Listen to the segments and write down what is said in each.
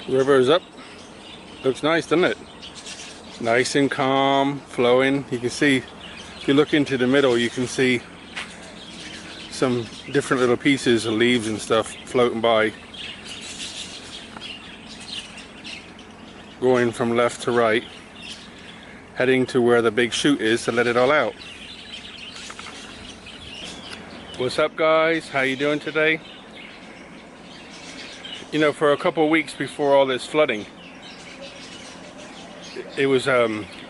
River is up. Looks nice, doesn't it? Nice and calm, flowing. You can see, if you look into the middle, you can see some different little pieces of leaves and stuff floating by, going from left to right, heading to where the big chute is to let it all out. What's up, guys? How you doing today? You know, for a couple of weeks before all this flooding, it was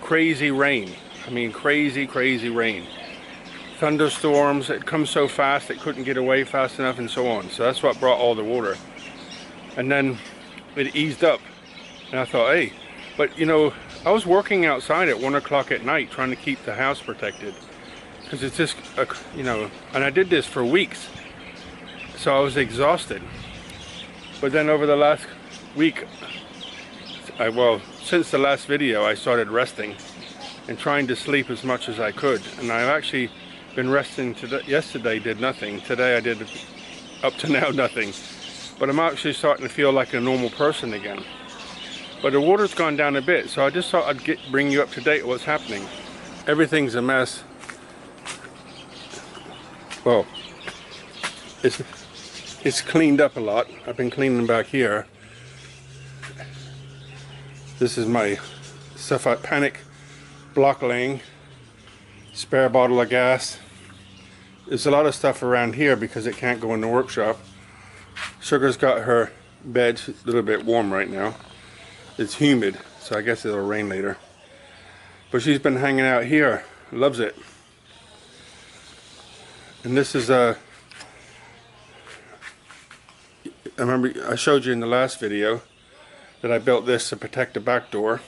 crazy rain. I mean, crazy rain. Thunderstorms. It comes so fast it couldn't get away fast enough, and so on. So that's what brought all the water. And then it eased up, and I thought, hey, but you know, I was working outside at 1 o'clock at night trying to keep the house protected, because it's just you know, and I did this for weeks, so I was exhausted. But then over the last week, well, since the last video, I started resting and trying to sleep as much as I could. And I've actually been resting today. Yesterday did nothing. Today I did, up to now, nothing. But I'm actually starting to feel like a normal person again. But the water's gone down a bit, so I just thought I'd bring you up to date with what's happening. Everything's a mess. Well, it's cleaned up a lot. I've been cleaning back here. This is my stuff at panic, block laying, spare bottle of gas. There's a lot of stuff around here because it can't go in the workshop. Sugar's got her bed a little bit warm right now. It's humid, so I guess it'll rain later. But she's been hanging out here, loves it. And this is I remember I showed you in the last video that I built this to protect the back door.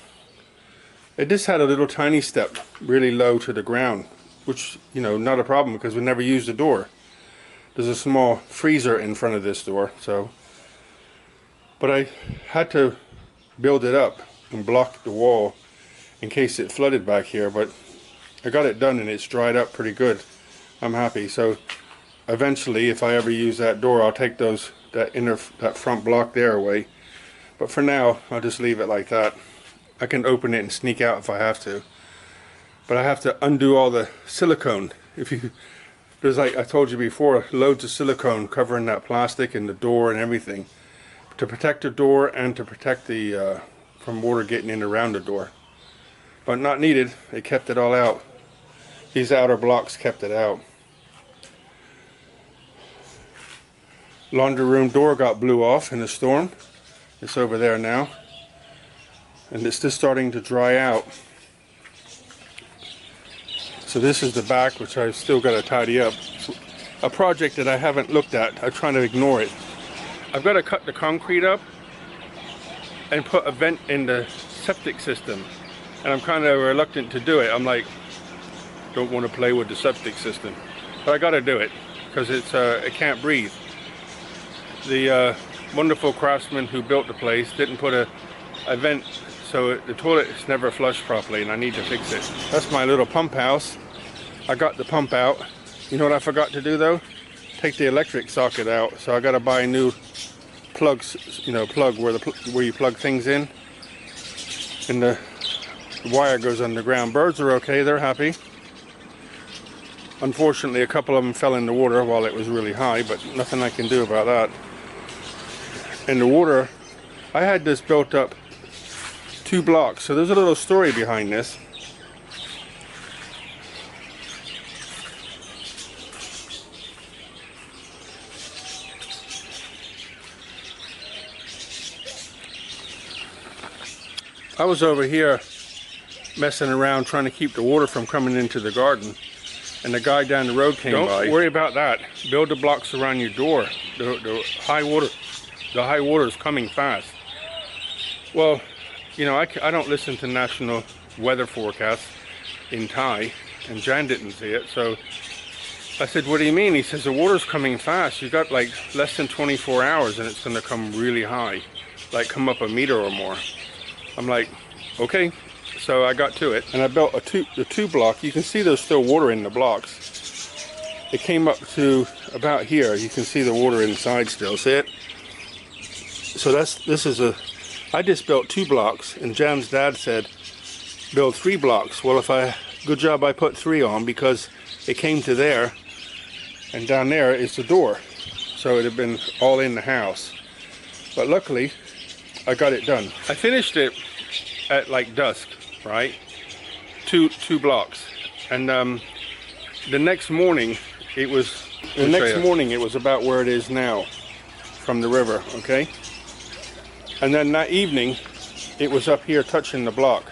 It just had a little tiny step really low to the ground, which, you know, not a problem because we never used the door. There's a small freezer in front of this door, so. But I had to build it up and block the wall in case it flooded back here, but I got it done and it's dried up pretty good. I'm happy. So eventually, if I ever use that door, I'll take that front block there away. But for now, I'll just leave it like that. I can open it and sneak out if I have to. But I have to undo all the silicone. There's, like I told you before, loads of silicone covering that plastic and the door and everything, to protect the door and to protect the from water getting in around the door. But not needed. It kept it all out. These outer blocks kept it out. Laundry room door got blew off in the storm. It's over there now. And it's just starting to dry out. So this is the back, which I've still got to tidy up. It's a project that I haven't looked at. I'm trying to ignore it. I've got to cut the concrete up and put a vent in the septic system. And I'm kind of reluctant to do it. I'm like, don't want to play with the septic system. But I got to do it because it can't breathe. The wonderful craftsman who built the place didn't put a vent, so the toilet is never flushed properly, and I need to fix it. That's my little pump house. I got the pump out. You know what I forgot to do though? Take the electric socket out. So I got to buy new plugs. You know, plug where you plug things in, and the wire goes underground. Birds are okay. They're happy. Unfortunately, a couple of them fell in the water while it was really high, but nothing I can do about that. And the water, I had this built up 2 blocks, so there's a little story behind this. I was over here messing around trying to keep the water from coming into the garden, and the guy down the road came by. Don't worry about that. Build the blocks around your door. The high water is coming fast. Well, you know, I don't listen to national weather forecasts in Thai, and Jan didn't see it, so I said, what do you mean? He says, the water's coming fast. You got like less than 24 hours and it's going to come really high, like come up a meter or more. I'm like, okay. So I got to it, and I built the 2 block. You can see there's still water in the blocks. It came up to about here. You can see the water inside still. See it? So this is a I just built 2 blocks, and Jan's dad said build 3 blocks. Well, good job I put 3 on, because it came to there, and down there is the door, so it'd have been all in the house. But luckily I got it done. I finished it at like dusk, right? Two blocks, and the next morning it was about where it is now from the river, okay? And then that evening it was up here touching the block,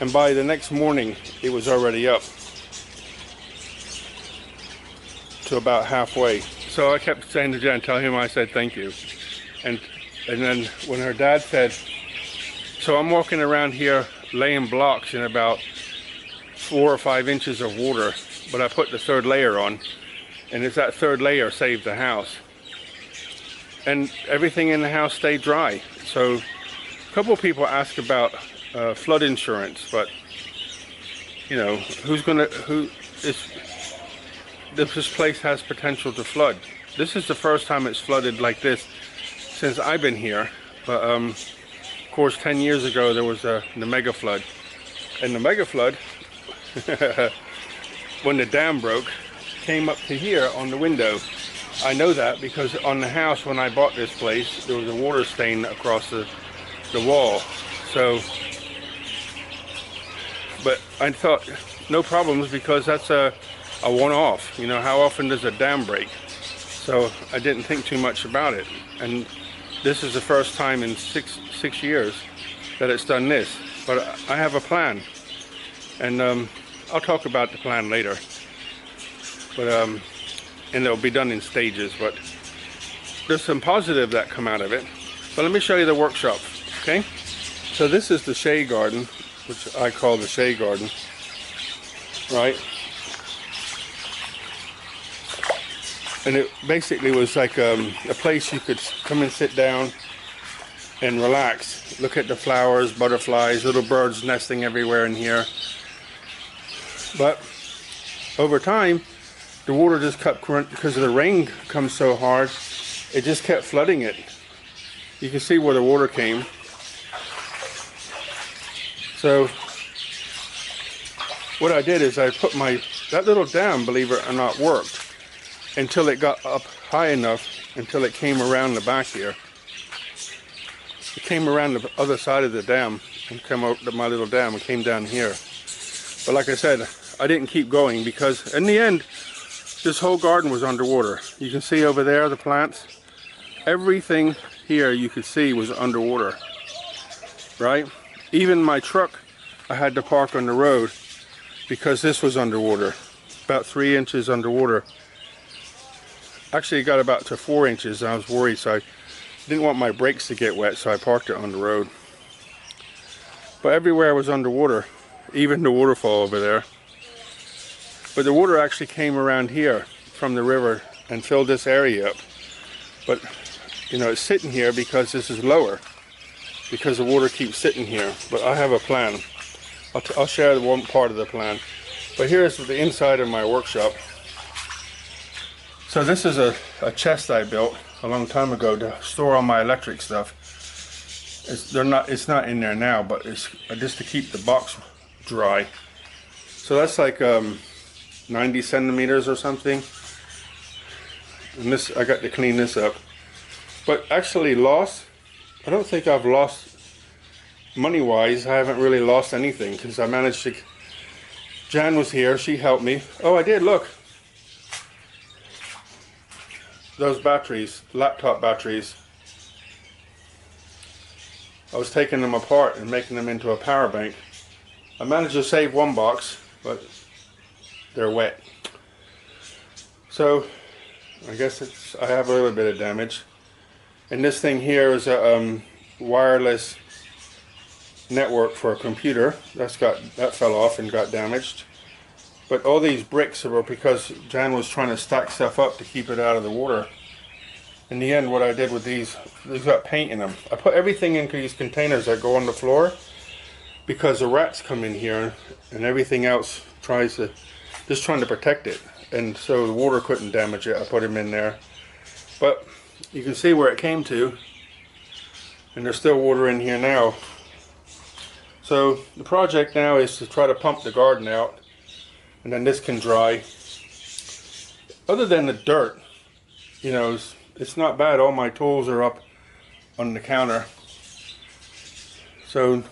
and by the next morning it was already up to about halfway. So I kept saying to Jen, tell him I said thank you. And then when her dad said, so I'm walking around here laying blocks in about 4 or 5 inches of water, but I put the 3rd layer on, and it's that 3rd layer saved the house. And everything in the house stayed dry. So a couple of people ask about flood insurance, but you know, this place has potential to flood. This is the first time it's flooded like this since I've been here, but of course 10 years ago there was the mega flood, and the mega flood when the dam broke came up to here on the window. I know that because on the house when I bought this place there was a water stain across the wall. So, but I thought no problems, because that's a one-off. You know, how often does a dam break? So I didn't think too much about it, and this is the first time in six years that it's done this. But I have a plan, and I'll talk about the plan later. But and it'll be done in stages. But there's some positive that come out of it. But let me show you the workshop. Okay. So this is the shade garden, which I call the shade garden. Right. And it basically was like a place you could come and sit down and relax. Look at the flowers, butterflies, little birds nesting everywhere in here. But over time, the water just kept, because the rain comes so hard, it just kept flooding it. You can see where the water came. So what I did is I put that little dam, believe it or not, worked until it got up high enough, until it came around the back here. It came around the other side of the dam and came out my little dam and came down here. But like I said, I didn't keep going, because in the end this whole garden was underwater. You can see over there the plants. Everything here you could see was underwater, right? Even my truck I had to park on the road because this was underwater, about 3 inches underwater. Actually it got about to 4 inches, and I was worried, so I didn't want my brakes to get wet, so I parked it on the road. But everywhere was underwater, even the waterfall over there. But the water actually came around here from the river and filled this area up. But you know, it's sitting here because this is lower, because the water keeps sitting here. But I have a plan. I'll share one part of the plan. But here's the inside of my workshop. So this is a chest I built a long time ago to store all my electric stuff. It's not in there now, but it's just to keep the box dry. So that's like 90 centimeters or something. And this, I got to clean this up. But actually I don't think I've lost money-wise. I haven't really lost anything, because I managed to, Jan was here, she helped me. Oh, I did, look. Those batteries, laptop batteries, I was taking them apart and making them into a power bank. I managed to save one box, but they're wet. So I guess I have a little bit of damage. And this thing here is a wireless network for a computer. That fell off and got damaged. But all these bricks were because Jan was trying to stack stuff up to keep it out of the water. In the end, what I did with these got paint in them. I put everything into these containers that go on the floor, because the rats come in here and everything else trying to protect it. And so the water couldn't damage it. I put them in there. But you can see where it came to. and there's still water in here now. So the project now is to try to pump the garden out, and then this can dry. Other than the dirt, you know, it's not bad. All my tools are up on the counter. So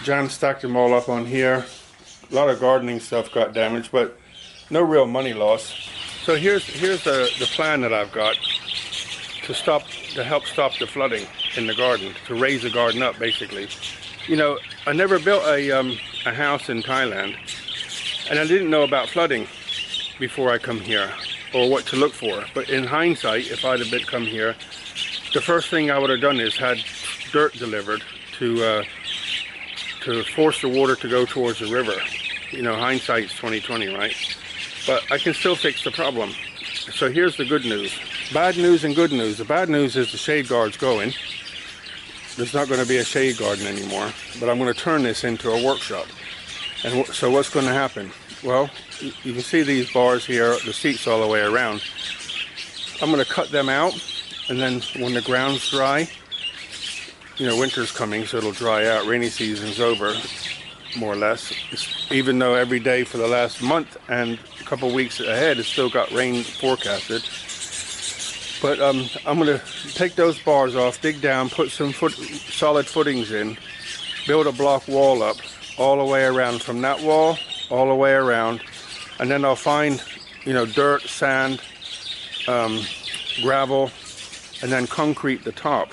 John stacked them all up on here. A lot of gardening stuff got damaged, but no real money loss. So here's the plan that I've got to help stop the flooding in the garden, to raise the garden up basically. You know, I never built a house in Thailand, and I didn't know about flooding before I come here, or what to look for. But in hindsight, if I'd have come here, the first thing I would have done is had dirt delivered to force the water to go towards the river. You know, hindsight's 20/20, right? But I can still fix the problem. So here's the good news. Bad news and good news. The bad news is the shade guard's going. There's not going to be a shade garden anymore, but I'm going to turn this into a workshop. And so what's going to happen? Well, you can see these bars here, the seats all the way around. I'm going to cut them out, and then when the ground's dry, you know, winter's coming, so it'll dry out. Rainy season's over, more or less. Even though every day for the last month and a couple weeks ahead, it's still got rain forecasted. But I'm going to take those bars off, dig down, put some solid footings in, build a block wall up all the way around, from that wall all the way around, and then I'll find, you know, dirt, sand, gravel, and then concrete the top.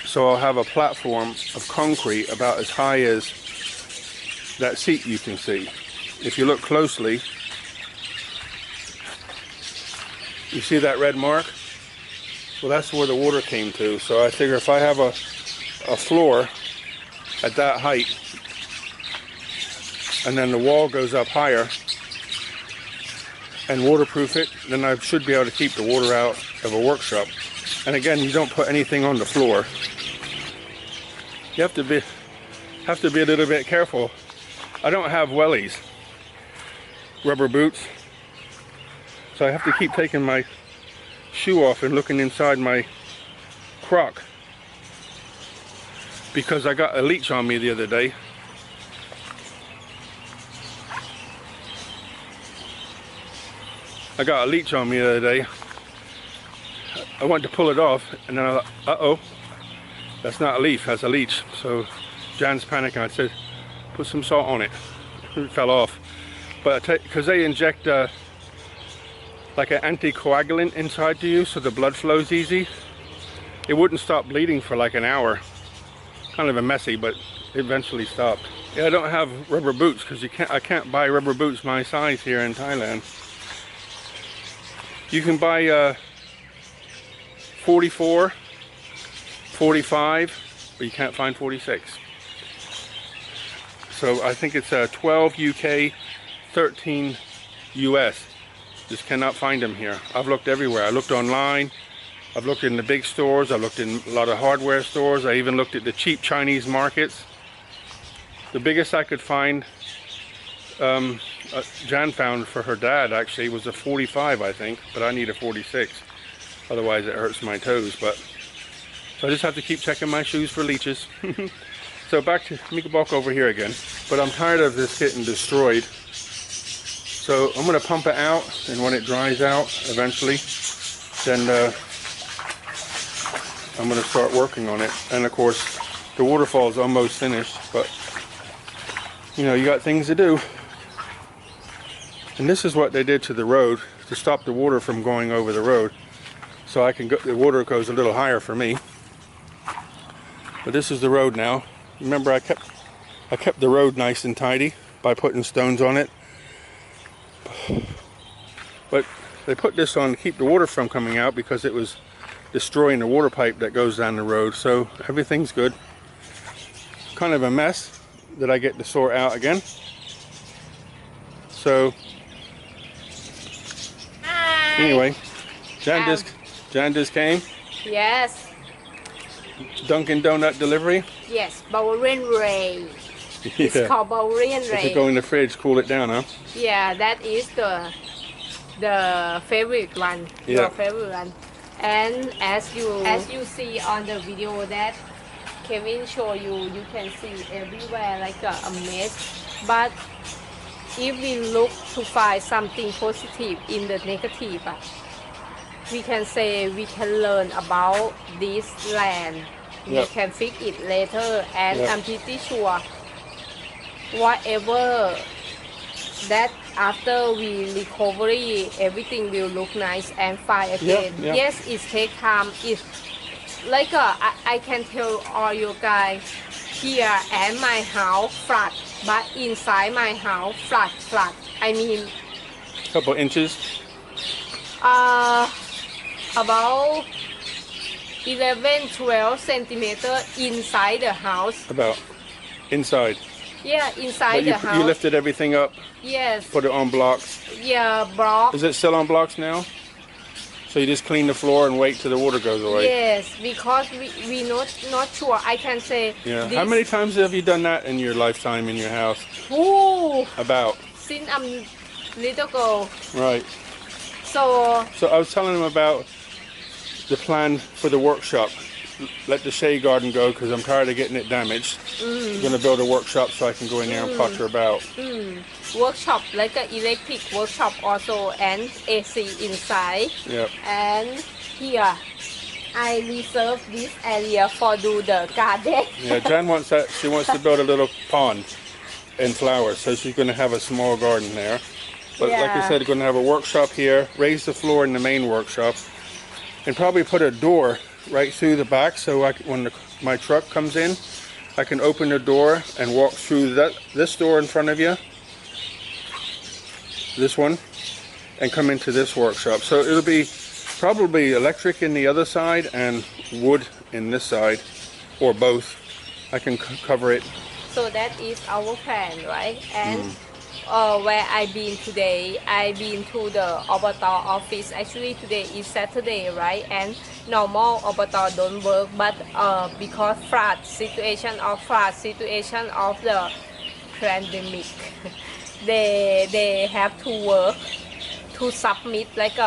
So I'll have a platform of concrete about as high as that seat you can see. If you look closely, you see that red mark? Well, that's where the water came to. So I figure if I have a floor at that height, and then the wall goes up higher, and waterproof it, then I should be able to keep the water out of a workshop. And again, you don't put anything on the floor. You have to be a little bit careful. I don't have wellies, rubber boots, so I have to keep taking my shoe off and looking inside my croc, because I got a leech on me the other day. I went to pull it off, and then I thought, uh-oh, that's not a leaf, that's a leech. So Jan's panicking. I said, put some salt on it. It fell off. But because they inject like an anticoagulant inside to you, so the blood flows easy, it wouldn't stop bleeding for like an hour. Kind of a messy, but it eventually stopped. Yeah, I don't have rubber boots because I can't buy rubber boots my size here in Thailand. You can buy 44, 45, but you can't find 46. So I think it's 12 UK, 13 US. Just cannot find them here. I've looked everywhere. I looked online, I've looked in the big stores, I've looked in a lot of hardware stores, I even looked at the cheap Chinese markets. The biggest I could find, Jan found for her dad actually, was a 45, I think, but I need a 46. Otherwise it hurts my toes. But so I just have to keep checking my shoes for leeches. So back to, let me walk over here again. But I'm tired of this getting destroyed. So I'm going to pump it out, and when it dries out eventually, then I'm going to start working on it. And of course, the waterfall is almost finished, but you know, you got things to do. And this is what they did to the road to stop the water from going over the road. So I can go, the water goes a little higher for me. But this is the road now. Remember, I kept the road nice and tidy by putting stones on it. But they put this on to keep the water from coming out because it was destroying the water pipe that goes down the road. So everything's good. Kind of a mess that I get to sort out again. So anyway, Jan just came. Yes. Dunkin' Donut delivery. Yes, Bavarian Ray. It's called Bavarian Ray. If you go in the fridge, cool it down, huh? Yeah, that is the favorite one. Yeah. Your favorite one. And as you see on the video that Kevin show you, you can see everywhere like a mess. But if we look to find something positive in the negative, we can say we can learn about this land. We Yep. can fix it later, and Yep. I'm pretty sure whatever that after we recovery, everything will look nice and fine again. yeah. Yes, it take time. It's like I can tell all you guys here and my house flat, but inside my house flat. I mean, Couple inches. about 11-12 centimeter inside the house. About inside. Yeah, inside But the house. you lifted everything up, Yes. put it on blocks. Yeah, block. Is it still on blocks now? So you just clean the floor and wait till the water goes away? Yes, because we not sure. I can say. Yeah. This, How many times have you done that in your lifetime in your house? Ooh, About. since I'm little girl. Right. So So I was telling him about the plan for the workshop. Let the shade garden go because I'm tired of getting it damaged. I'm going to build a workshop so I can go in there and potter about. workshop like an electric workshop also and AC inside. Yep. And here I reserve this area for do the garden. Yeah, Jan wants that. She wants to build a little pond and flowers, so she's going to have a small garden there. But like I Yeah. said, going to have a workshop here, raise the floor in the main workshop, and probably put a door right through the back so when my truck comes in, I can open the door and walk through this door in front of you, this one, and come into this workshop. So it'll be probably electric in the other side and wood in this side, or both. I can cover it. So that is our plan, right? And where I been today, I been to the Obata office. Actually today is Saturday, right? And normal Obata don't work, but because situation of the pandemic, they have to work to submit like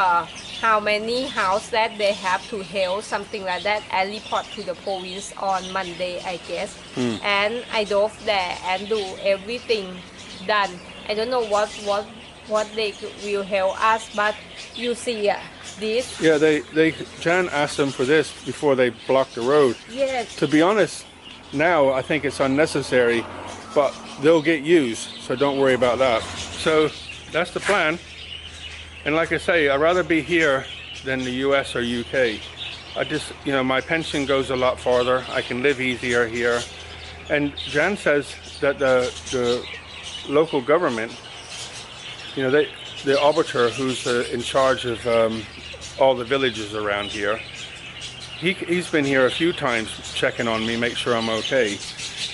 how many house that they have to help, something like that, and report to the province on Monday, I guess. And I drove there and do everything done. I don't know what they will help us, but you see this. Yeah, Jan asked them for this before they blocked the road. Yes. To be honest, now I think it's unnecessary, but they'll get used, so don't worry about that. So that's the plan. And like I say, I'd rather be here than the US or UK. I just, my pension goes a lot farther. I can live easier here. And Jan says that the local government, the arbiter who's in charge of all the villages around here, he's been here a few times checking on me, make sure I'm okay.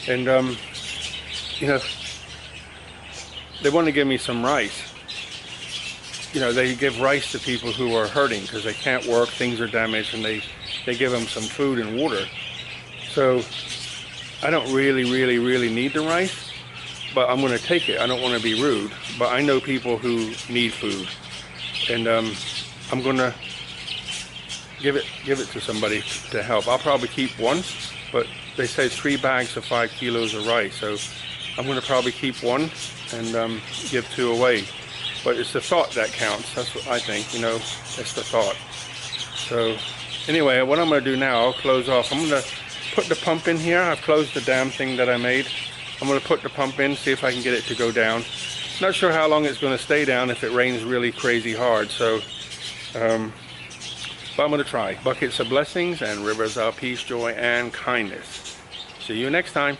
And, they want to give me some rice. They give rice to people who are hurting because they can't work, things are damaged, and they give them some food and water. So I don't really need the rice, but I'm going to take it. I don't want to be rude, but I know people who need food, and I'm going to give it to somebody to help. I'll probably keep one, but they say 3 bags of 5 kilos of rice, so I'm going to probably keep one and give 2 away. But it's the thought that counts. That's what I think, it's the thought. So anyway, what I'm going to do now, I'll close off. I'm going to put the pump in here. I've closed the dam thing that I made. I'm going to put the pump in, see if I can get it to go down. Not sure how long it's going to stay down if it rains really crazy hard. So, but I'm going to try. Buckets of blessings and rivers of peace, joy, and kindness. See you next time.